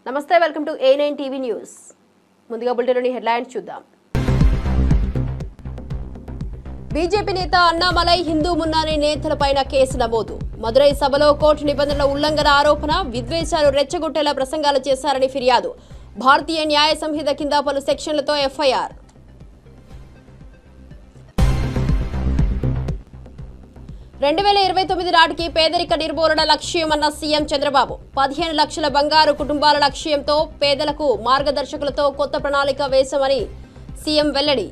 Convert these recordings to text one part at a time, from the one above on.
నమస్తే welcome to A9 TV news. ముందుగా బులెటిన్లోని headlines చూద్దాం. బీజేపీ నేత అన్నామలై హిందూ మున్నాని నేతలపైన కేసు నమోదు. మదురై సభలో కోర్టు నిబంధనల ఉల్లంఘన ఆరోపణ, విద్వేషాలు రెచ్చగొట్టేలా ప్రసంగాలు చేశారని ఫిర్యాదు. భారతీయ న్యాయ సంహిత కింద పలు సెక్షన్లతో FIR. 2029 నాటికి పేదరిక నిర్మూలన లక్ష్యమన్న సీఎం చంద్రబాబు. 15 లక్షల బంగారు కుటుంబాల లక్ష్యంతో పేదలకు మార్గదర్శకులతో కొత్త ప్రణాళిక వేశామని సీఎం వెల్లడి.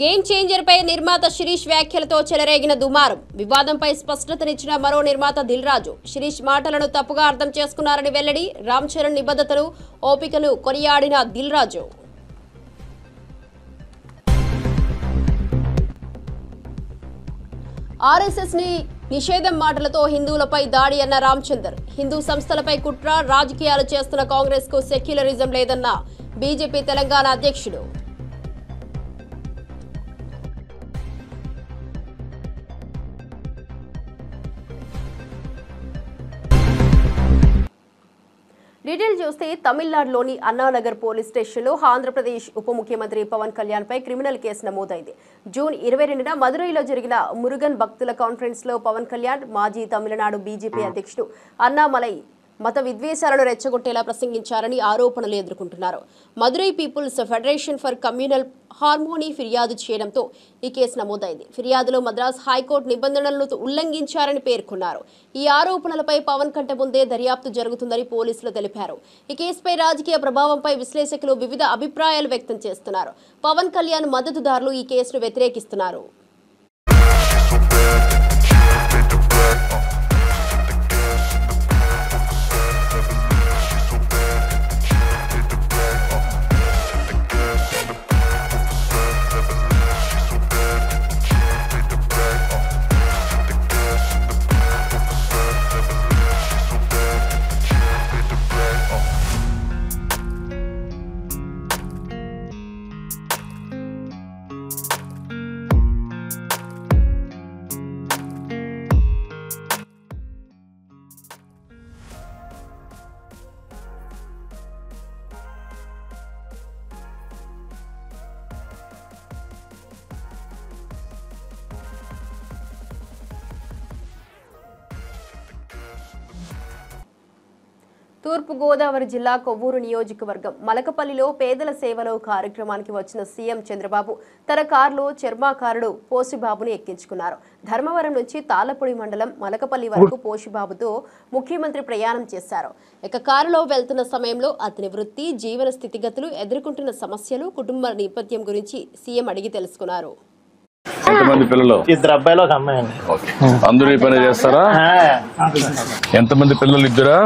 గేమ్ చేంజర్ పై నిర్మాత శిరీష్ వ్యాఖ్యలతో చెలరేగిన దుమారం. వివాదంపై స్పష్టతనిచ్చిన మరో నిర్మాత దిల్ రాజు. శిరీష్ మాటలను తప్పుగా అర్థం చేసుకున్నారని వెల్లడి. రామ్ చరణ్ నిబద్ధతను, ఓపికను కొనియాడిన దిల్ రాజు. RSS ని నిషేధం మాటలతో హిందువులపై దాడి అన్న రామచందర్. హిందూ సంస్థలపై కుట్ర, రాజకీయాలు చేస్తున్న కాంగ్రెస్ కు సెక్యులరిజం లేదన్న బీజేపీ తెలంగాణ అధ్యక్షుడు. డీటెయిల్ చూస్తే తమిళనాడులోని అన్నానగర్ పోలీస్ స్టేషన్లో ఆంధ్రప్రదేశ్ ఉప ముఖ్యమంత్రి పవన్ కళ్యాణ్ పై క్రిమినల్ కేసు నమోదైంది. జూన్ 22న మదురైలో జరిగిన మురుగన్ భక్తుల కాన్ఫరెన్స్ లో పవన్ కళ్యాణ్, మాజీ తమిళనాడు బీజేపీ అధ్యక్షుడు అన్నామలై మత విద్వేషాలను రెచ్చగొట్టేలా ప్రసంగించారని ఆరోపణలు ఎదుర్కొంటున్నారు. Madurai people's federation for communal harmony ఫిర్యాదు చేయడంతో ఈ కేసు నమోదైంది. ఫిర్యాదులో మద్రాస్ హైకోర్టు నిబంధనలను ఉల్లంఘించారని పేర్కొన్నారు. ఈ ఆరోపణలపై పవన్ కంటే ముందే దర్యాప్తు జరుగుతుందని పోలీసులు తెలిపారు. ఈ కేసుపై రాజకీయ ప్రభావంపై విశ్లేషకులు వివిధ అభిప్రాయాలు వ్యక్తం చేస్తున్నారు. పవన్ కళ్యాణ్ మద్దతుదారులు ఈ కేసును వ్యతిరేకిస్తున్నారు. తూర్పు గోదావరి జిల్లా కొవ్వూరు నియోజకవర్గం మలకపల్లిలో పేదల సేవలో కార్యక్రమానికి వచ్చిన సీఎం చంద్రబాబు తన కారులో చర్మాకారుడు పోషిబాబుని ఎక్కించుకున్నారు. ధర్మవరం నుంచి తాళ్లపూడి మండలం మలకపల్లి వరకు పోషిబాబుతో ముఖ్యమంత్రి ప్రయాణం చేశారు. ఇక కారులో వెళ్తున్న సమయంలో అతని వృత్తి, జీవన స్థితిగతులు, ఎదుర్కొంటున్న సమస్యలు, కుటుంబ నేపథ్యం గురించి సీఎం అడిగి తెలుసుకున్నారు. ఎంతమంది పిల్లలు? ఇద్దరు అబ్బాయిలు, ఒక అమ్మాయి అండి. అందరూ ఈ పని చేస్తారా? ఎంతమంది పిల్లలు? ఇద్దరా?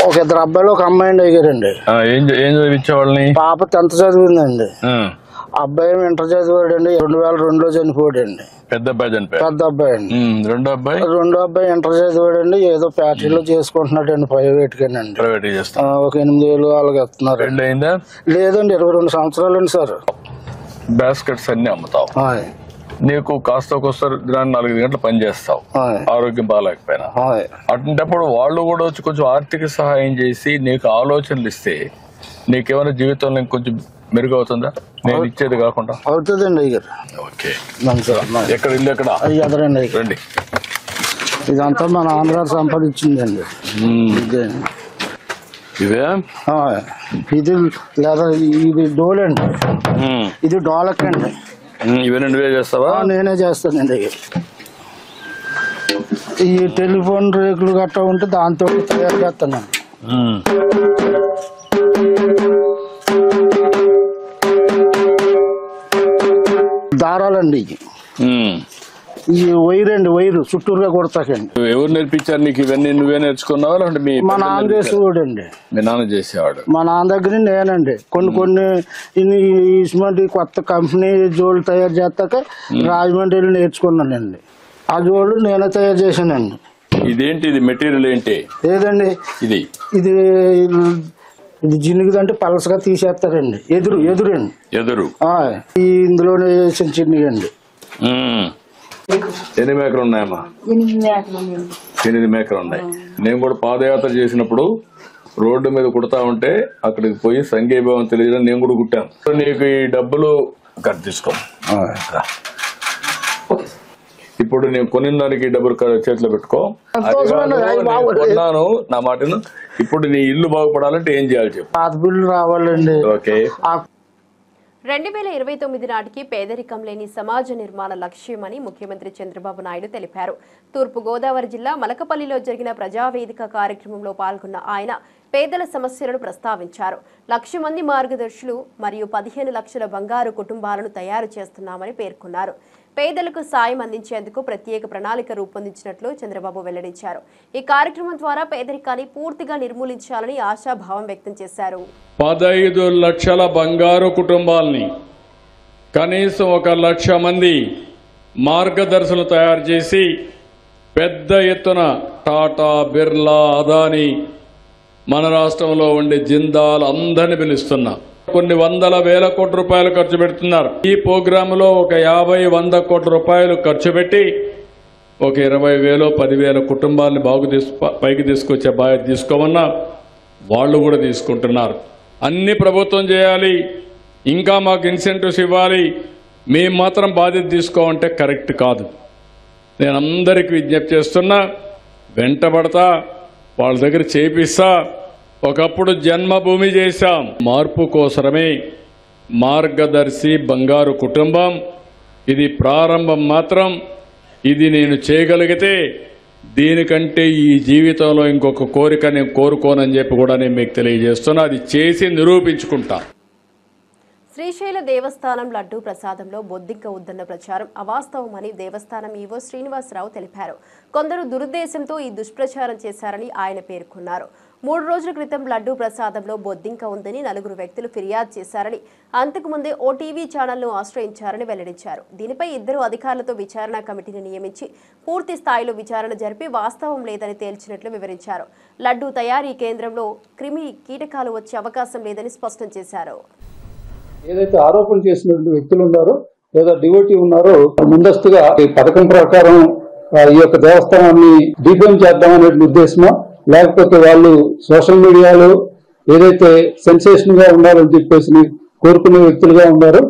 ఒక ఇద్దరు అబ్బాయిలు, ఒక అమ్మాయి అండి. అయ్యారండి. ఏం చదివించే వాళ్ళని? పాప 10th చదివిందండి. అబ్బాయి ఇంటర్ చదివాడండి. 2002లో చనిపోయాడండి. పెద్ద అబ్బాయి చనిపోయాడు. పెద్ద అబ్బాయి అండి. రెండో అబ్బాయి ఇంటర్ చదివాడండి. ఏదో ఫ్యాక్టరీలో చేసుకుంటున్నాడు అండి, ప్రైవేట్ గానండి. ప్రైవేట్ చేస్తా. ఒక 8,000 అలాగే ఇస్తున్నారు. పెళ్ళి అయిందా? లేదండి, 22 సంవత్సరాలు అండి సార్. బాస్కెట్స్ అన్ని అమ్ముతావు. నీకు కాస్త ఒకసారి దినాన్ని 4 గంటలు పని చేస్తావు, ఆరోగ్యం బాగాలేకపోయినా. అటువంటిప్పుడు వాళ్ళు కూడా వచ్చి కొంచెం ఆర్థిక సహాయం చేసి నీకు ఆలోచనలు ఇస్తే నీకేమైనా జీవితంలో ఇంకొంచెం మెరుగవుతుందా? నేను ఇచ్చేది కాకుండా అవుతుందండి. ఓకే, ఎక్కడ ఇల్లు? ఎక్కడ? ఎదరండి. రండి. ఇదంతా మన ఆంధ్ర సంపాదించిందండి. ఇవే ఇది లేదా ఇది డోల్ అండి. ఇది డోలక్ అండి. ఇవన్నీ నువ్వే చేస్తావా? నేనే చేస్తానండి. ఈ టెలిఫోన్ రేకులు గట్టా ఉంటే దాంతో తయారు చేస్తాను. దారాలండి ఈ వైర్ అండి. వైరు చుట్టూరుగా కొడతాకండి. ఎవరు నేర్పించారు నీకు ఇవన్నీ? నువ్వే నేర్చుకున్నావా? అంటే మా నాన్న చేసేవాడు అండి. మీ నాన్న చేసేవాడు? మా నాన్న దగ్గర నేనండి. కొన్ని ఇటువంటి కొత్త కంపెనీ జోళ్ళు తయారు చేస్తాక రాజమండ్రిలో నేర్చుకున్నానండి. ఆ జోళ్ళు నేనే తయారు చేశానండి. ఇదేంటి? ఇది మెటీరియల్ ఏంటి? లేదండి, ఇది ఇది జినుగుదంటే పలసగా తీసేస్తారండి. ఎదురండి ఎదురు ఇందులోనే వేసిన చిన్నయండి. ఎన్ని మేకలు ఉన్నాయమ్మా? 8 మేకలు ఉన్నాయి. నేను కూడా పాదయాత్ర చేసినప్పుడు రోడ్డు మీద కుడతా ఉంటే అక్కడికి పోయి సంఘీభావం తెలియజేయడం నేను కూడా కుట్టాను. నీకు ఈ డబ్బులు కట్ తీసుకో. ఇప్పుడు నేను కొనిన దానికి డబ్బులు చేతిలో పెట్టుకో. కొన్నాను నా మాటను. ఇప్పుడు నీ ఇల్లు బాగుపడాలంటే ఏం చేయాలి చెప్పు. పాత బిల్లు రావాలండి. ఓకే. 2029 నాటికి పేదరికం లేని సమాజ నిర్మాణ లక్ష్యమని ముఖ్యమంత్రి చంద్రబాబు నాయుడు తెలిపారు. తూర్పు గోదావరి జిల్లా మలకపల్లిలో జరిగిన ప్రజావేదిక కార్యక్రమంలో పాల్గొన్న ఆయన పేదల సమస్యలను ప్రస్తావించారు. 1,00,000 మంది మార్గదర్శులు మరియు 15 లక్షల బంగారు కుటుంబాలను తయారు చేస్తున్నామని పేర్కొన్నారు. పేదలకు సాయం అందించేందుకు ప్రత్యేక ప్రణాళిక రూపొందించినట్లు చంద్రబాబు వెల్లడించారు. ఈ కార్యక్రమం ద్వారా పేదరికాన్ని పూర్తిగా నిర్మూలించాలని ఆశాభావం వ్యక్తం చేశారు. 15 లక్షల బంగారు కుటుంబాలని, కనీసం 1,00,000 మంది మార్గదర్శులు తయారు చేసి పెద్ద ఎత్తున టాటా, బిర్లా, అదానీ, మన రాష్ట్రంలో ఉండే జిందాల్ అందరిని పిలుస్తున్నా. కొన్ని వందల వేల కోట్ల రూపాయలు ఖర్చు పెడుతున్నారు. ఈ ప్రోగ్రాంలో ఒక 50-100 కోట్ల రూపాయలు ఖర్చు పెట్టి ఒక 20,000 10,000 కుటుంబాలను పైకి తీసుకొచ్చే బాధ్యత తీసుకోమన్నా వాళ్ళు కూడా తీసుకుంటున్నారు. అన్ని ప్రభుత్వం చేయాలి, ఇంకా మాకు ఇన్సెంటివ్స్ ఇవ్వాలి, మేము మాత్రం బాధ్యత తీసుకోమంటే కరెక్ట్ కాదు. నేను అందరికీ విజ్ఞప్తి చేస్తున్నా, వెంటబడతా, వాళ్ళ దగ్గర చేపిస్తా. ఒకప్పుడు జన్మభూమి చేశాం. మార్పు కోసమే మార్గదర్శి బంగారు కుటుంబం. ఇది ప్రారంభం మాత్రం. ఇది నేను చేయగలిగితే దీనికంటే ఈ జీవితంలో ఇంకొక కోరిక నేను కోరుకోనని చెప్పి కూడా నేను మీకు తెలియజేస్తున్నా. అది చేసి నిరూపించుకుంటా. శ్రీశైల దేవస్థానం లడ్డూ ప్రసాదంలో బొద్దింక ఉందన్న ప్రచారం అవాస్తవమని దేవస్థానం ఈవో శ్రీనివాసరావు తెలిపారు. కొందరు దురుద్దేశంతో ఈ దుష్ప్రచారం చేశారని ఆయన పేర్కొన్నారు. 3 రోజుల క్రితం లడ్డూ ప్రసాదంలో బొద్దింక ఉందని 4 వ్యక్తులు ఫిర్యాదు చేశారని, అంతకుముందే ఓ టీవీ ఛానల్ను ఆశ్రయించారని వెల్లడించారు. దీనిపై 2 అధికారులతో విచారణ కమిటీని నియమించి పూర్తి స్థాయిలో విచారణ జరిపి వాస్తవం లేదని తేల్చినట్లు వివరించారు. లడ్డూ తయారీ కేంద్రంలో క్రిమి కీటకాలు వచ్చే అవకాశం లేదని స్పష్టం చేశారు. ఏదైతే ఆరోపణ చేసినటువంటి వ్యక్తులు ఉన్నారో లేదా డివోటీ ఉన్నారో ముందస్తుగా ఈ పథకం ప్రకారం ఈ యొక్క దేవస్థానాన్ని డిఫేమ్ చేద్దామనే ఉద్దేశమా, లేకపోతే వాళ్ళు సోషల్ మీడియాలో ఏదైతే సెన్సేషన్ గా ఉండాలని చెప్పేసి కోరుకునే వ్యక్తులుగా ఉన్నారో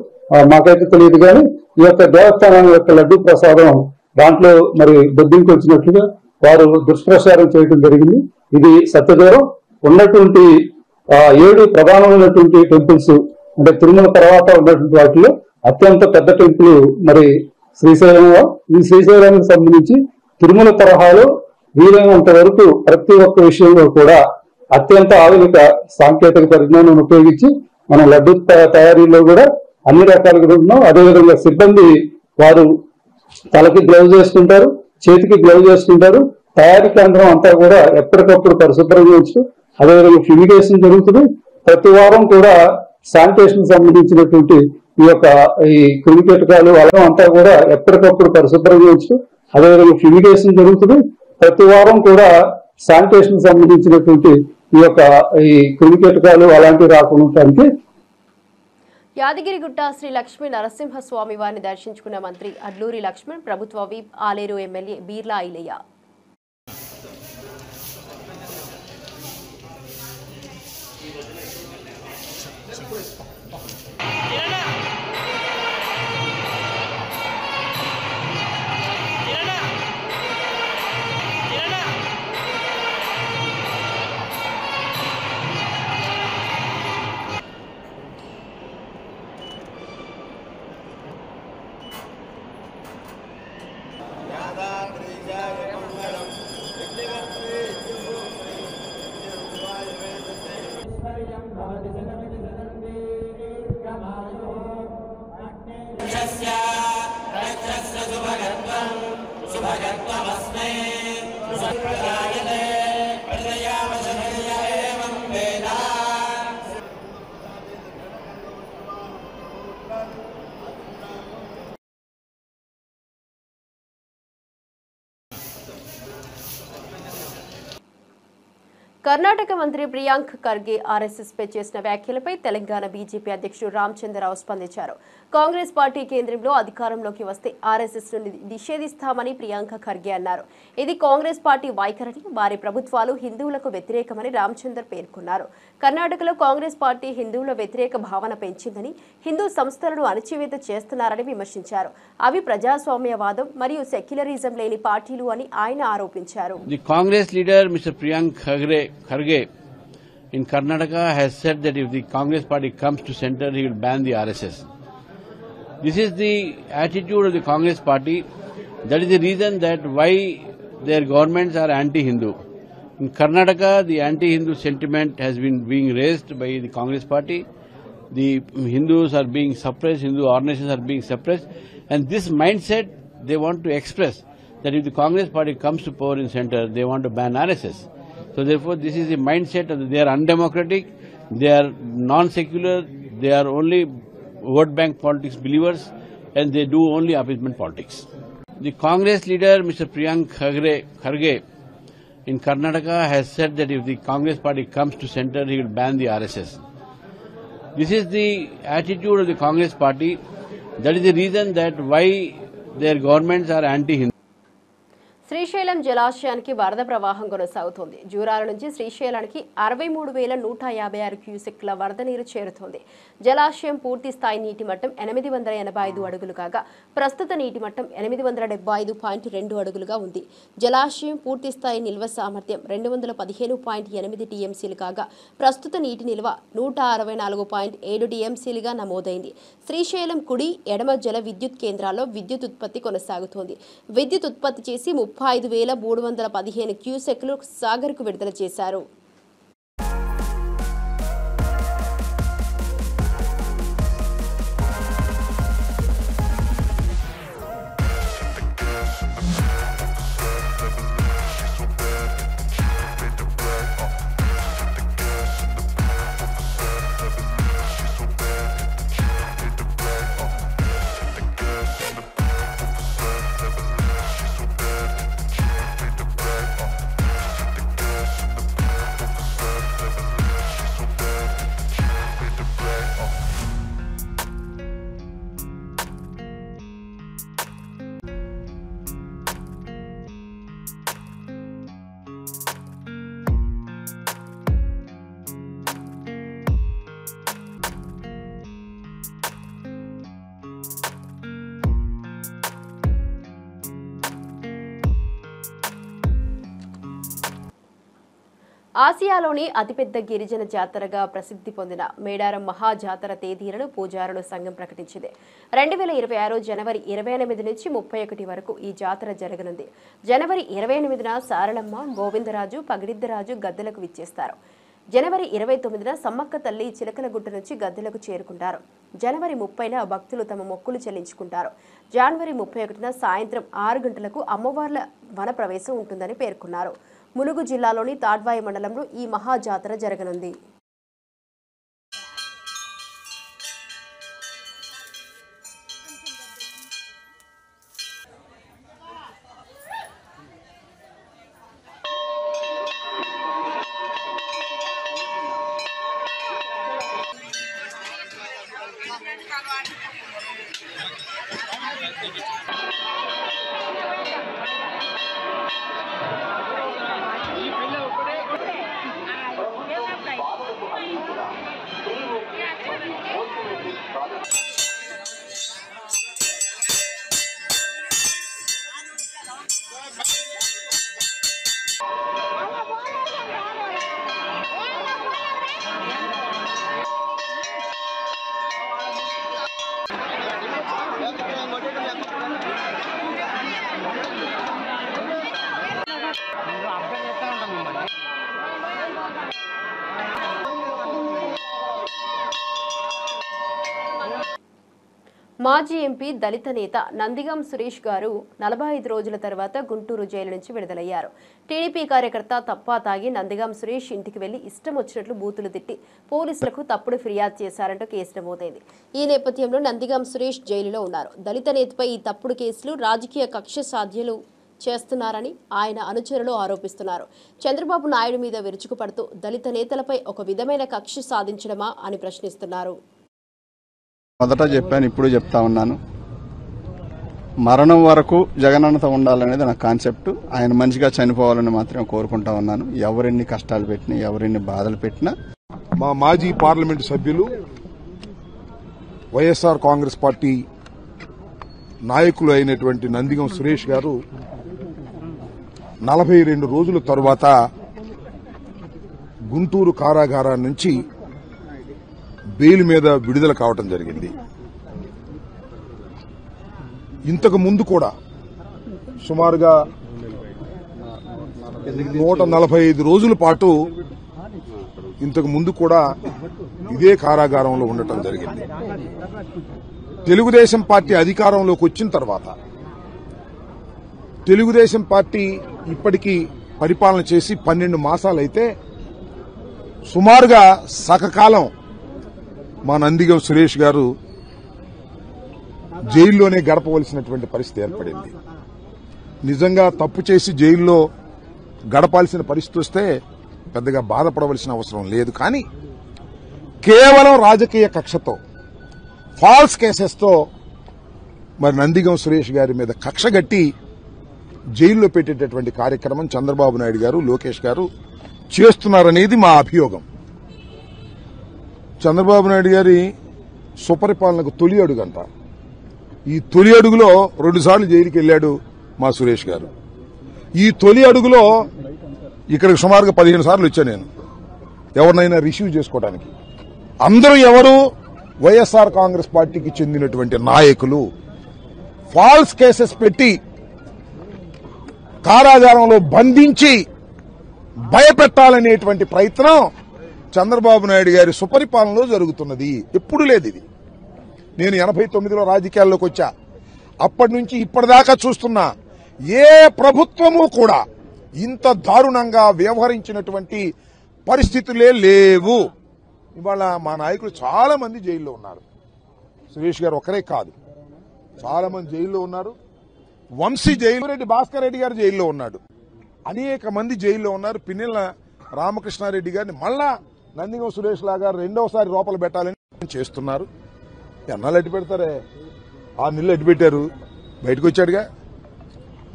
మాకైతే తెలియదు. కానీ ఈ యొక్క దేవస్థానం యొక్క లడ్డూ ప్రసాదం దాంట్లో మరి బొద్దింకి వచ్చినట్లుగా వారు దుష్ప్రచారం చేయడం జరిగింది. ఇది సత్యదూరం. ఉన్నటువంటి 7 ప్రధానమైనటువంటి టెంపుల్స్ అంటే తిరుమల తర్వాత ఉన్నటువంటి వాటిలో అత్యంత పెద్ద టెంపుల్ మరి శ్రీశైలంలో. ఈ శ్రీశైలానికి సంబంధించి తిరుమల తరహాలో వీలైనంత వరకు ప్రతి ఒక్క విషయంలో కూడా అత్యంత ఆధునిక సాంకేతిక పరిజ్ఞానాన్ని ఉపయోగించి మనం లడ్డూ తయారీలో కూడా అన్ని రకాలుగా ఉన్నాం. అదేవిధంగా సిబ్బంది వారు తలకి గ్లౌజ్ వేసుకుంటారు, చేతికి గ్లౌజ్ వేసుకుంటారు. తయారీ కేంద్రం అంతా కూడా ఎప్పటికప్పుడు పరిశుభ్రంగా ఉంచు. అదేవిధంగా ఫ్యూమిగేషన్ జరుగుతుంది. ప్రతి వారం కూడా శానిటేషన్ సంబంధించినటువంటి ఈ క్రిమికీటకాలు అలా అంతా కూడా ఎప్పటికప్పుడు పరిశుభ్రంగా ఉంచు. అదేవిధంగా ఫ్యూమిగేషన్ జరుగుతుంది. ప్రతి వారం కూడా శానిటేషన్ సంబంధించినటువంటి ఈ క్రిమికీటకాలు అలాంటివి రాకుండా ఉండటానికి. యాదగిరిగుట్ట శ్రీ లక్ష్మీ నరసింహస్వామి వారిని దర్శించుకున్న మంత్రి అడ్లూరి లక్ష్మణ్, ప్రభుత్వ విప్ ఆలేరు ఎమ్మెల్యే బీర్లా ఐలయ్య. కర్ణాటక మంత్రి ప్రియాంక్ ఖర్గే ఆర్ఎస్ఎస్ పై చేసిన వ్యాఖ్యలపై తెలంగాణ బీజేపీ అధ్యక్షుడు రామచంద్రరావు స్పందించారు. కాంగ్రెస్ పార్టీ కేంద్రంలో అధికారంలోకి వస్తే ఆర్ఎస్ఎస్ ను నిషేధిస్తామని ప్రియాంక్ ఖర్గే అన్నారు. ఇది కాంగ్రెస్ పార్టీ వైఖరిని, వారి ప్రభుత్వాలు హిందువులకు వ్యతిరేకమని రామచంద్ర పేర్కొన్నారు. కర్ణాటకలో కాంగ్రెస్ పార్టీ హిందువుల వ్యతిరేక భావన పెంచిందని, హిందూ సంస్థలను అణచివేత చేస్తున్నారని విమర్శించారు. అవి ప్రజాస్వామ్యవాదం మరియు సెక్యులరిజం లేని పార్టీలు అని ఆయన ఆరోపించారు. The Congress leader, Mr. Priyank Kharge, in Karnataka has said that if the Congress party comes to center, he will ban the RSS. This is the attitude of the Congress party. That is the reason that why their governments are anti-Hindu. In Karnataka, the anti-Hindu sentiment has been being raised by the Congress party. The Hindus are being suppressed, Hindu organizations are being suppressed, and this mindset they want to express that if the Congress party comes to power in center, they want to ban RSS. So therefore, this is the mindset of they are undemocratic, they are non-secular, they are only vote bank politics believers, and they do only appeasement politics. The Congress leader, Mr. Priyank Kharge, in Karnataka has said that if the Congress party comes to center, he will ban the RSS. This is the attitude of the Congress party. That is the reason that why their governments are anti-Hindu. Srisailam జలాశయానికి వరద ప్రవాహం కొనసాగుతోంది. జూరాల నుంచి శ్రీశైలానికి 63,156 క్యూసెక్ల వరద నీరు చేరుతోంది. జలాశయం పూర్తి స్థాయి నీటి మట్టం 885 అడుగులు కాగా ప్రస్తుత నీటి మట్టం 875.2 అడుగులుగా ఉంది. జలాశయం పూర్తి స్థాయి నిల్వ సామర్థ్యం 215.8 టీఎంసీలు కాగా ప్రస్తుత నీటి నిల్వ 164.7 టీఎంసీలుగా నమోదైంది. శ్రీశైలం కుడి, ఎడమ జల విద్యుత్ కేంద్రాల్లో విద్యుత్ ఉత్పత్తి కొనసాగుతోంది. విద్యుత్ ఉత్పత్తి చేసి 35,315 క్యూసెక్లు సాగర్కు విడుదల చేశారు. ఆసియాలోని అతిపెద్ద గిరిజన జాతరగా ప్రసిద్ధి పొందిన మేడారం మహా జాతర తేదీలను పూజారుల సంఘం ప్రకటించింది. 2026 జనవరి 28 నుంచి 31 వరకు ఈ జాతర జరగనుంది. జనవరి 28న సారళమ్మ, గోవిందరాజు, పగిడిద్దరాజు గద్దెలకు విచ్చేస్తారు. జనవరి 29న సమ్మక్క తల్లి చిలకలగుట్ట నుంచి గద్దెలకు చేరుకుంటారు. జనవరి 30న భక్తులు తమ మొక్కులు చెల్లించుకుంటారు. జనవరి 31న సాయంత్రం 6 గంటలకు అమ్మవార్ల వన ప్రవేశం ఉంటుందని పేర్కొన్నారు. ములుగు జిల్లాలోని తాడ్వాయి మండలంలో ఈ మహా జాతర జరగనుంది. మాజీ ఎంపీ దళిత నేత నందిగం సురేష్ గారు 45 రోజుల తర్వాత గుంటూరు జైలు నుంచి విడుదలయ్యారు. టీడీపీ కార్యకర్త తప్పా తాగి నందిగం సురేష్ ఇంటికి వెళ్లి ఇష్టం వచ్చినట్లు బూతులు తిట్టి పోలీసులకు తప్పుడు ఫిర్యాదు చేశారంటూ కేసు నమోదైంది. ఈ నేపథ్యంలో నందిగం సురేష్ జైలులో ఉన్నారు. దళిత నేతపై ఈ తప్పుడు కేసులు రాజకీయ కక్ష సాధ్యాలు చేస్తున్నారని ఆయన అనుచరులు ఆరోపిస్తున్నారు. చంద్రబాబు నాయుడు మీద విరుచుకుపడుతూ దళిత నేతలపై ఒక విధమైన కక్ష సాధించడమా అని ప్రశ్నిస్తున్నారు. మొదట చెప్పాను, ఇప్పుడు చెప్తా ఉన్నాను. మరణం వరకు జగనన్నతో ఉండాలనేది నా కాన్సెప్ట్. ఆయన మనిషిగా చనిపోవాలని మాత్రం కోరుకుంటా ఉన్నాను. ఎవరెన్ని కష్టాలు పెట్టినా, ఎవరెన్ని బాధలు పెట్టినా. మా మాజీ పార్లమెంటు సభ్యులు వైఎస్ఆర్ కాంగ్రెస్ పార్టీ నాయకులు అయినటువంటి నందిగం సురేష్ గారు 42 రోజుల తరువాత గుంటూరు కారాగారం నుంచి బెయిల్ మీద విడుదల కావడం జరిగింది. ఇంతకు ముందు కూడా సుమారుగా 145 రోజుల పాటు ఇంతకు ముందు కూడా ఇదే కారాగారంలో ఉండటం జరిగింది. తెలుగుదేశం పార్టీ అధికారంలోకి వచ్చిన తర్వాత తెలుగుదేశం పార్టీ ఇప్పటికీ పరిపాలన చేసి 12 మాసాలైతే సుమారుగా సగకాలం మా నందిగం సురేష్ గారు జైల్లోనే గడపవలసినటువంటి పరిస్థితి ఏర్పడింది. నిజంగా తప్పు చేసి జైల్లో గడపాల్సిన పరిస్థితి వస్తే పెద్దగా బాధపడవలసిన అవసరం లేదు. కానీ కేవలం రాజకీయ కక్షతో, ఫాల్స్ కేసెస్తో మరి నందిగం సురేష్ గారి మీద కక్ష గట్టి జైల్లో పెట్టేటటువంటి కార్యక్రమం చంద్రబాబు నాయుడు గారు, లోకేష్ గారు చేస్తున్నారనేది మా అభియోగం. చంద్రబాబు నాయుడు గారి సుపరిపాలనకు తొలి అడుగంట. ఈ తొలి అడుగులో 2 సార్లు జైలుకి వెళ్లాడు మా సురేష్ గారు. ఈ తొలి అడుగులో ఇక్కడికి సుమారుగా 15 సార్లు వచ్చా నేను ఎవరినైనా రిసీవ్ చేసుకోవడానికి. అందరూ ఎవరు? వైఎస్ఆర్ కాంగ్రెస్ పార్టీకి చెందినటువంటి నాయకులు. ఫాల్స్ కేసెస్ పెట్టి కారాగారంలో బంధించి భయపెట్టాలనేటువంటి ప్రయత్నం చంద్రబాబు నాయుడు గారి సుపరిపాలనలో జరుగుతున్నది. ఎప్పుడు లేదు ఇది. నేను 89లో రాజకీయాల్లోకి వచ్చా. అప్పటి నుంచి ఇప్పటిదాకా చూస్తున్నా ఏ ప్రభుత్వము కూడా ఇంత దారుణంగా వ్యవహరించినటువంటి పరిస్థితులే లేవు. ఇవాళ మా నాయకులు చాలా మంది జైల్లో ఉన్నారు. సురేష్ గారు ఒకరే కాదు, చాలా మంది జైల్లో ఉన్నారు. వంశీ జైలు, రెడ్డి భాస్కర్ రెడ్డి గారు జైల్లో ఉన్నాడు. అనేక మంది జైల్లో ఉన్నారు. పిన్నెల రామకృష్ణారెడ్డి గారిని మళ్ళా నందిగం సురేష్ లాగా రెండవసారి లోపల పెట్టాలని చేస్తున్నారు. ఎన్నాళ్ళు అడ్డు పెడతారే? 6 నెలలు అడ్డు పెట్టారు, బయటకు వచ్చాడుగా.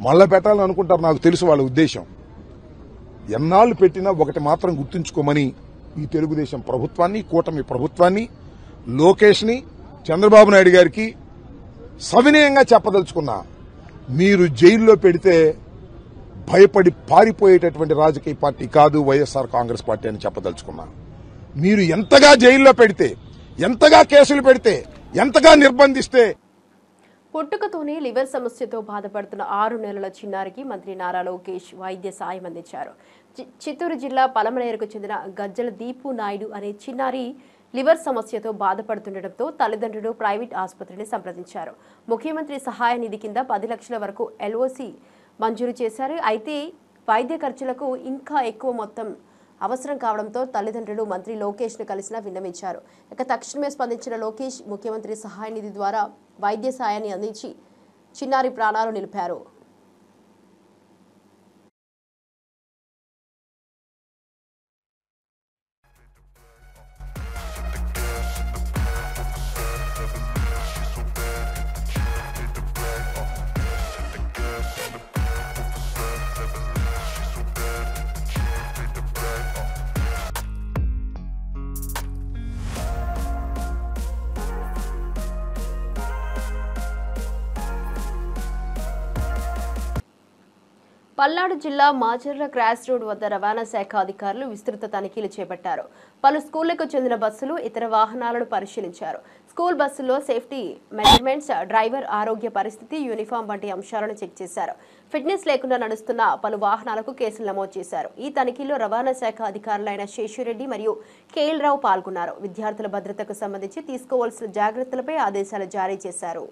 మళ్ళా పెట్టాలని అనుకుంటారు, నాకు తెలుసు వాళ్ళ ఉద్దేశం. ఎన్నాళ్లు పెట్టినా ఒకటి మాత్రం గుర్తుంచుకోమని ఈ తెలుగుదేశం ప్రభుత్వాన్ని, కూటమి ప్రభుత్వాన్ని, లోకేష్ ని, చంద్రబాబు నాయుడు గారికి సవినయంగా చెప్పదలుచుకున్నా. మీరు జైల్లో పెడితే భయపడి పారిపోయేటటువంటి రాజకీయ పార్టీ కాదు వైఎస్ఆర్ కాంగ్రెస్ పార్టీ అని చెప్పదలుచుకున్నా. మీరు ఎంతగా జైల్లో పెడితే, ఎంతగా కేసులు పెడితే, ఎంతగా నిర్బంధిస్తే. పుట్టుకతోనే లివర్ సమస్యతో బాధపడుతున్న 6 నెలల చిన్నారికి మంత్రి నారా లోకేష్ వైద్య సాయం అందించారు. చిత్తూరు జిల్లా పలమనేరుకు చెందిన గజ్జల దీపు నాయుడు అనే చిన్నారి లివర్ సమస్యతో బాధపడుతుండటంతో తల్లిదండ్రులు ప్రైవేట్ ఆసుపత్రిని సంప్రదించారు. ముఖ్యమంత్రి సహాయ నిధి కింద 10 లక్షల వరకు ఎల్ఓసి మంజూరు చేశారు. అయితే వైద్య ఖర్చులకు ఇంకా ఎక్కువ మొత్తం అవసరం కావడంతో తల్లిదండ్రులు మంత్రి లోకేష్ ను కలిసినా విన్నవించారు. ఇక తక్షణమే స్పందించిన లోకేష్ ముఖ్యమంత్రి సహాయ నిధి ద్వారా వైద్య సాయాన్ని అందించి చిన్నారి ప్రాణాలు నిలిపారు. పల్నాడు జిల్లా మాచర్ల క్రాస్ రోడ్ వద్ద రవాణా శాఖ అధికారులు విస్తృత తనిఖీలు చేపట్టారు. పలు స్కూళ్లకు చెందిన బస్సులు, ఇతర వాహనాలను పరిశీలించారు. స్కూల్ బస్సుల్లో సేఫ్టీ మెజర్మెంట్స్, డ్రైవర్ ఆరోగ్య పరిస్థితి, యూనిఫామ్ వంటి అంశాలను చెక్ చేశారు. ఫిట్నెస్ లేకుండా నడుస్తున్న పలు వాహనాలకు కేసులు నమోదు చేశారు. ఈ తనిఖీలో రవాణా శాఖ అధికారులైన శేషురెడ్డి మరియు కేఎల్ రావు పాల్గొన్నారు. విద్యార్థుల భద్రతకు సంబంధించి తీసుకోవాల్సిన జాగ్రత్తలపై ఆదేశాలు జారీ చేశారు.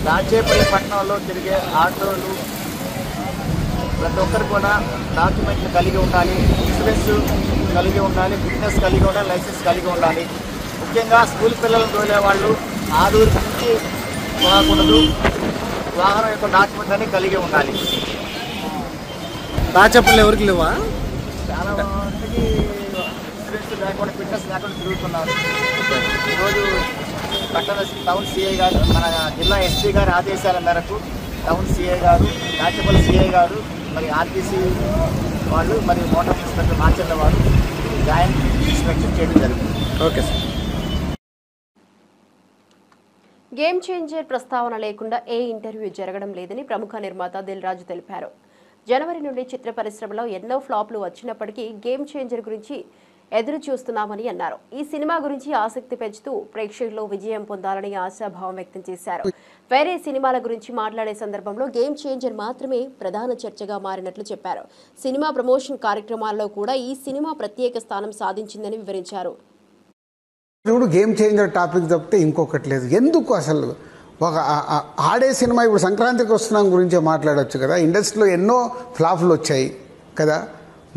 దాచేపల్లి పట్టణంలో తిరిగే ఆటోలు, ప్రతి ఒక్కరు కూడా డాక్యుమెంట్లు కలిగి ఉండాలి, ఇన్సూరెన్స్ కలిగి ఉండాలి, ఫిట్నెస్ కలిగి ఉండాలి, లైసెన్స్ కలిగి ఉండాలి. ముఖ్యంగా స్కూల్ పిల్లలను తోలే వాళ్ళు ఆదూరు నుంచి పోకూడదు, వాహనం యొక్క డాక్యుమెంట్ అని కలిగి ఉండాలి. చెప్పలు ఎవరికి లేవా? చాలా మందికి ఇన్సూరెన్స్ లేకుండా ఫిట్నెస్ లేకుండా తిరుగుతున్నారు. ఈరోజు పట్టణ టౌన్ సిఐ గారు, మన జిల్లా ఎస్పీ గారి ఆదేశాల మేరకు టౌన్ సిఐ గారు, రాచపల్ సిఐ గారు, మరి ఆర్టీసీ వాళ్ళు, మరి మోటార్ ఇన్స్పెక్టర్ మాచర్ల వారు జాయింట్ ఇన్స్పెక్షన్ చేయడం జరుగుతుంది. Okay sir. గేమ్ చేంజర్ ప్రస్తావన లేకుండా ఏ ఇంటర్వ్యూ జరగడం లేదని ప్రముఖ నిర్మాత దిల్ రాజు తెలిపారు. జనవరి నుండి చిత్ర పరిశ్రమలో ఎన్నో ఫ్లాప్లు వచ్చినప్పటికీ గేమ్ చేంజర్ గురించి ఎదురు చూస్తున్నామని అన్నారు. ఈ సినిమా గురించి ఆసక్తి పెంచుతూ ప్రేక్షకుల్లో విజయం పొందాలని ఆశాభావం వ్యక్తం చేశారు. వేరే సినిమాల గురించి మాట్లాడే సందర్భంలో గేమ్ చేంజర్ మాత్రమే ప్రధాన చర్చగా మారినట్లు చెప్పారు. సినిమా ప్రమోషన్ కార్యక్రమాల్లో కూడా ఈ సినిమా ప్రత్యేక స్థానం సాధించిందని వివరించారు. ఇప్పుడు గేమ్ చేంజర్ టాపిక్ తప్పితే ఇంకొకటి లేదు. ఎందుకు అసలు ఒక ఆడే సినిమా ఇప్పుడు సంక్రాంతికి వస్తున్నాం గురించే మాట్లాడవచ్చు కదా. ఇండస్ట్రీలో ఎన్నో ఫ్లాప్లు వచ్చాయి కదా.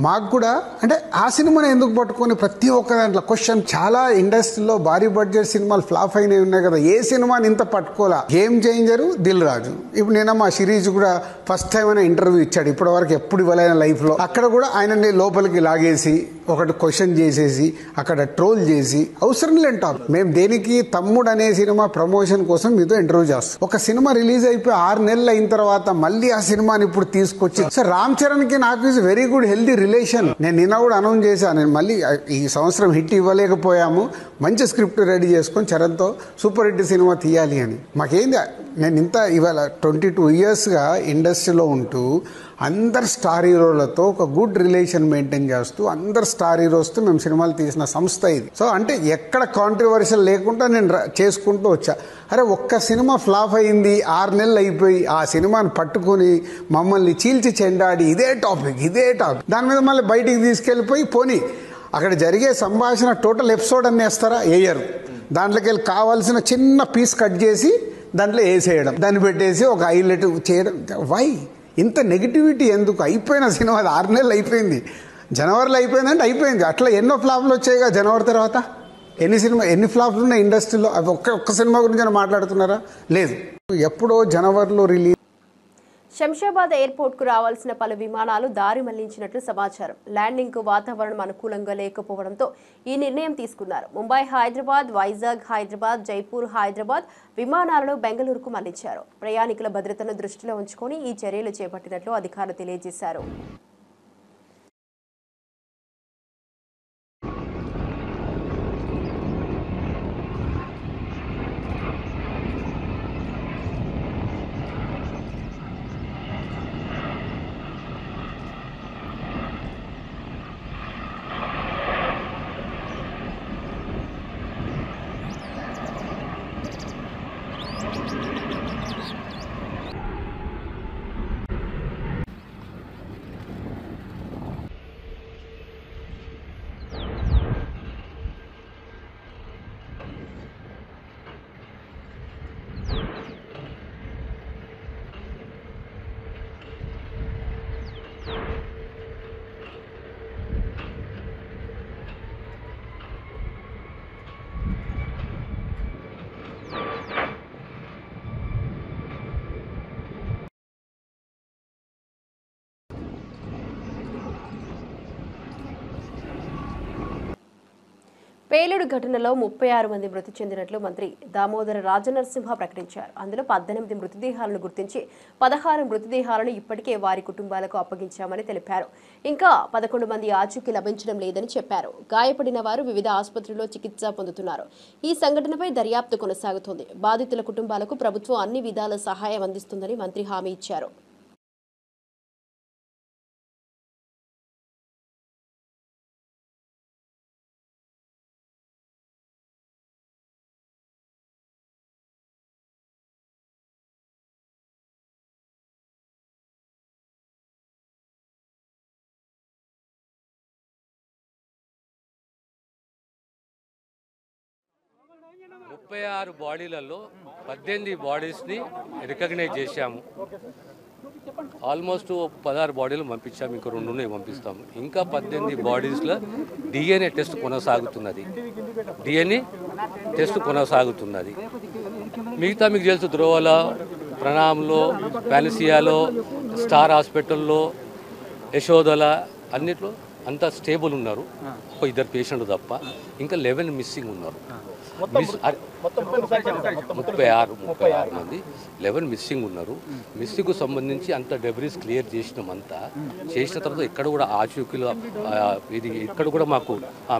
మాకు కూడా అంటే ఆ సినిమాని ఎందుకు పట్టుకొని ప్రతి ఒక్క దాంట్లో క్వశ్చన్. చాలా ఇండస్ట్రీలో భారీ బడ్జెట్ సినిమాలు ఫ్లాప్ అయినవి ఉన్నాయి కదా. ఏ సినిమాని ఇంత పట్టుకోలా. Game changer Dil Raju. ఇప్పుడు నేను మా సిరీస్ కూడా ఫస్ట్ టైం అయినా ఇంటర్వ్యూ ఇచ్చాడు, ఇప్పటి వరకు ఎప్పుడు ఇవ్వలేని లైఫ్లో. అక్కడ కూడా ఆయనని లోపలికి లాగేసి ఒకటి క్వశ్చన్ చేసేసి అక్కడ ట్రోల్ చేసి అవసరం లేని టాపిక్. మేము దేనికి తమ్ముడు అనే సినిమా ప్రమోషన్ కోసం మీతో ఇంటర్వ్యూ చేస్తాం. ఒక సినిమా రిలీజ్ అయిపోయి 6 నెలలు అయిన తర్వాత మళ్ళీ ఆ సినిమాని ఇప్పుడు తీసుకొచ్చి సార్ రామ్ చరణ్కి నాకు is very good healthy relation. నేను నిన్న కూడా అనౌన్స్ చేశాను, నేను మళ్ళీ ఈ సంవత్సరం హిట్ ఇవ్వలేకపోయాము, మంచి స్క్రిప్ట్ రెడీ చేసుకొని చరణ్తో సూపర్ హిట్ సినిమా తీయాలి అని. మాకేంది, నేను ఇంత ఇవాళ 22 ఇయర్స్గా ఇండస్ట్రీలో ఉంటూ అందరు స్టార్ హీరోలతో ఒక గుడ్ రిలేషన్ మెయింటైన్ చేస్తూ అందరు స్టార్ హీరోస్తో మేము సినిమాలు తీసిన సంస్థ ఇది. సో అంటే ఎక్కడ కాంట్రవర్షియల్ లేకుండా నేను చేసుకుంటూ వచ్చా. అరే ఒక్క సినిమా ఫ్లాప్ అయింది, 6 నెలలు అయిపోయి ఆ సినిమాని పట్టుకుని మమ్మల్ని చీల్చి చెండాడి ఇదే టాపిక్ దాని మీద మళ్ళీ బయటికి తీసుకెళ్ళిపోయి పోనీ అక్కడ జరిగే సంభాషణ టోటల్ ఎపిసోడ్ అన్నీ వేస్తారా? వేయరు. దాంట్లోకి వెళ్ళి కావాల్సిన చిన్న పీస్ కట్ చేసి దాంట్లో వేసేయడం, దాన్ని పెట్టేసి ఒక హైలైట్ చేయడం. వై ఇంత నెగిటివిటీ ఎందుకు? అయిపోయిన సినిమా 6 నెలలు అయిపోయింది, జనవరిలో అయిపోయిందంటే అయిపోయింది. అట్లా ఎన్నో ఫ్లాప్లు వచ్చాయిగా జనవరి తర్వాత. ఎన్ని ఫ్లాప్లు ఉన్నాయి ఇండస్ట్రీలో? అవి ఒక్క సినిమా గురించి మాట్లాడుతున్నారా? లేదు. ఎప్పుడో జనవరిలో రిలీజ్. శంషాబాద్ ఎయిర్పోర్ట్ కు రావాల్సిన పలు విమానాలు దారి మళ్లించినట్లు సమాచారం. ల్యాండింగ్ కు వాతావరణం అనుకూలంగా లేకపోవడంతో ఈ నిర్ణయం తీసుకున్నారు. ముంబై హైదరాబాద్, వైజాగ్ హైదరాబాద్, జైపూర్ హైదరాబాద్ విమానాలను బెంగళూరుకు మళ్లించారు. ప్రయాణికుల భద్రతను దృష్టిలో ఉంచుకొని ఈ చర్యలు చేపట్టినట్లు అధికారులు తెలియజేశారు. పేలుడు ఘటనలో 36 మంది మృతి చెందినట్లు మంత్రి దామోదర రాజనరసింహ ప్రకటించారు. అందులో 18 మృతదేహాలను గుర్తించి 16 మృతదేహాలను ఇప్పటికే వారి కుటుంబాలకు అప్పగించామని తెలిపారు. ఇంకా 11 మంది ఆచూకీ లభించడం లేదని చెప్పారు. గాయపడిన వారు వివిధ ఆసుపత్రుల్లో చికిత్స పొందుతున్నారు. ఈ సంఘటనపై దర్యాప్తు కొనసాగుతోంది. బాధితుల కుటుంబాలకు ప్రభుత్వం అన్ని విధాల సహాయం అందిస్తుందని మంత్రి హామీ ఇచ్చారు. ముప్పై 6 బాడీలలో 18 బాడీస్ని రికగ్నైజ్ చేశాము. ఆల్మోస్ట్ 16 బాడీలు పంపించాము, ఇంకా 2 ఉన్నాయి పంపిస్తాము. ఇంకా 18 బాడీస్లో DNA టెస్ట్ కొనసాగుతున్నది. మిగతా మీకు తెలుసు ధ్రువల, ప్రణామ్లో, పానిసియాలో, స్టార్ హాస్పిటల్లో, యశోదల అన్నిట్లో అంతా స్టేబుల్ ఉన్నారు. ఒక 2 పేషెంట్లు తప్ప ఇంకా 11 మిస్సింగ్ ఉన్నారు. 36 మంది 11 మిస్సింగ్ ఉన్నారు. మిస్సింగ్కు సంబంధించి అంత డెబ్రీస్ క్లియర్ చేసిన తర్వాత ఇక్కడ కూడా ఆచూకీలో ఇది ఇక్కడ కూడా మాకు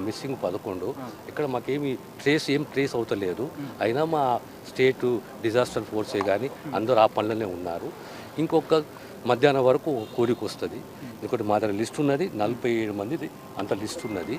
మిస్సింగ్ 11. ఇక్కడ మాకేమి ట్రేస్ అవుతలేదు. అయినా మా స్టేట్ డిజాస్టర్ ఫోర్సే కానీ అందరూ ఆ పనులనే ఉన్నారు. ఇంకొక మధ్యాహ్నం వరకు కూలికి వస్తుంది. ఇంకోటి మా దగ్గర లిస్ట్ ఉన్నది, 47 మందిది అంత లిస్ట్ ఉన్నది.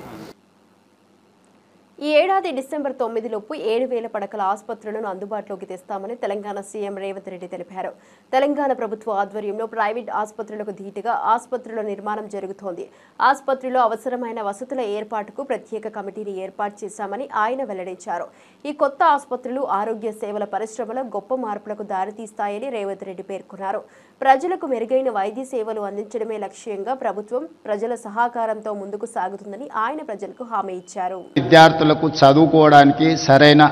ఈ ఏడాది డిసెంబర్ 9 లోపు 7,000 పడకల ఆసుపత్రులను అందుబాటులోకి తెస్తామని తెలంగాణ సీఎం రేవంత్ రెడ్డి తెలిపారు. తెలంగాణ ప్రభుత్వ ఆధ్వర్యంలో ప్రైవేట్ ఆసుపత్రులకు ధీటుగా ఆసుపత్రుల నిర్మాణం జరుగుతోంది. ఆసుపత్రిలో అవసరమైన వసతుల ఏర్పాటుకు ప్రత్యేక కమిటీని ఏర్పాటు చేశామని ఆయన వెల్లడించారు. ఈ కొత్త ఆసుపత్రులు ఆరోగ్య సేవల పరిశ్రమలో గొప్ప మార్పులకు దారితీస్తాయని రేవంత్ రెడ్డి పేర్కొన్నారు. ప్రజలకు మెరుగైన వైద్య సేవలు అందించడమే లక్ష్యంగా ప్రభుత్వం ప్రజల సహకారంతో ముందుకు సాగుతుందని ఆయన ప్రజలకు హామీ ఇచ్చారు. విద్యార్థులకు చదువుకోవడానికి సరైన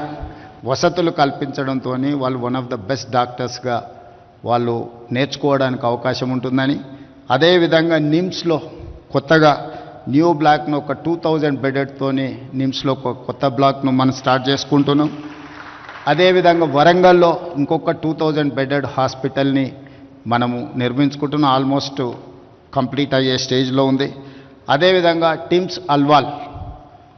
వసతులు కల్పించడంతో వాళ్ళు వన్ ఆఫ్ ద బెస్ట్ డాక్టర్స్గా వాళ్ళు నేర్చుకోవడానికి అవకాశం ఉంటుందని, అదేవిధంగా నిమ్స్లో కొత్తగా న్యూ బ్లాక్ను ఒక 2000 బెడెడ్తోని నిమ్స్లో ఒక కొత్త బ్లాక్ను మనం స్టార్ట్ చేసుకుంటున్నాం. అదేవిధంగా వరంగల్లో ఇంకొక 2000 బెడెడ్ హాస్పిటల్ని మనము నిర్మించుకుంటున్నాం. ఆల్మోస్ట్ కంప్లీట్ అయ్యే స్టేజ్లో ఉంది. అదేవిధంగా టిమ్స్ అల్వాల్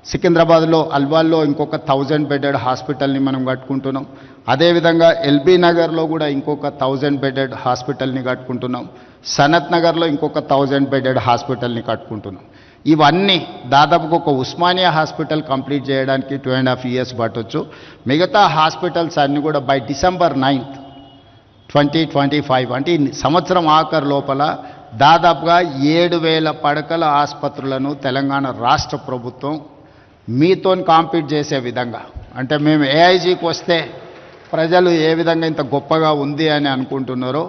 సికింద్రాబాద్లో అల్వాల్లో ఇంకొక 1000 బెడెడ్ హాస్పిటల్ని మనం కట్టుకుంటున్నాం. అదేవిధంగా ఎల్బీ నగర్లో కూడా ఇంకొక 1000 బెడెడ్ హాస్పిటల్ని కట్టుకుంటున్నాం. సనత్ నగర్లో ఇంకొక 1000 బెడెడ్ హాస్పిటల్ని కట్టుకుంటున్నాం. ఇవన్నీ దాదాపుగా ఒక ఉస్మానియా హాస్పిటల్ కంప్లీట్ చేయడానికి 2.5 years పట్టొచ్చు. మిగతా హాస్పిటల్స్ అన్నీ కూడా బై డిసెంబర్ 9, 2025 అంటే ఈ సంవత్సరం ఆఖరు లోపల దాదాపుగా 7,000 పడకల ఆసుపత్రులను తెలంగాణ రాష్ట్ర ప్రభుత్వం మీతో కాంపీట్ చేసే విధంగా, అంటే మేము ఏఐజీకి వస్తే ప్రజలు ఏ విధంగా ఇంత గొప్పగా ఉంది అని అనుకుంటున్నారో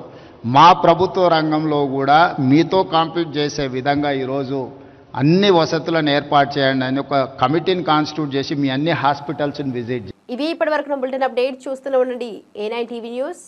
మా ప్రభుత్వ రంగంలో కూడా మీతో కాంపీట్ చేసే విధంగా ఈరోజు అన్ని వసతులను ఏర్పాటు చేయండి అని ఒక కమిటీని కాన్స్టిట్యూట్ చేసి మీ అన్ని హాస్పిటల్స్ని విజిట్. ఇవి ఇప్పటివరకు బులెటిన్ అప్డేట్ చూస్తూనే ఉండండి A9 TV న్యూస్.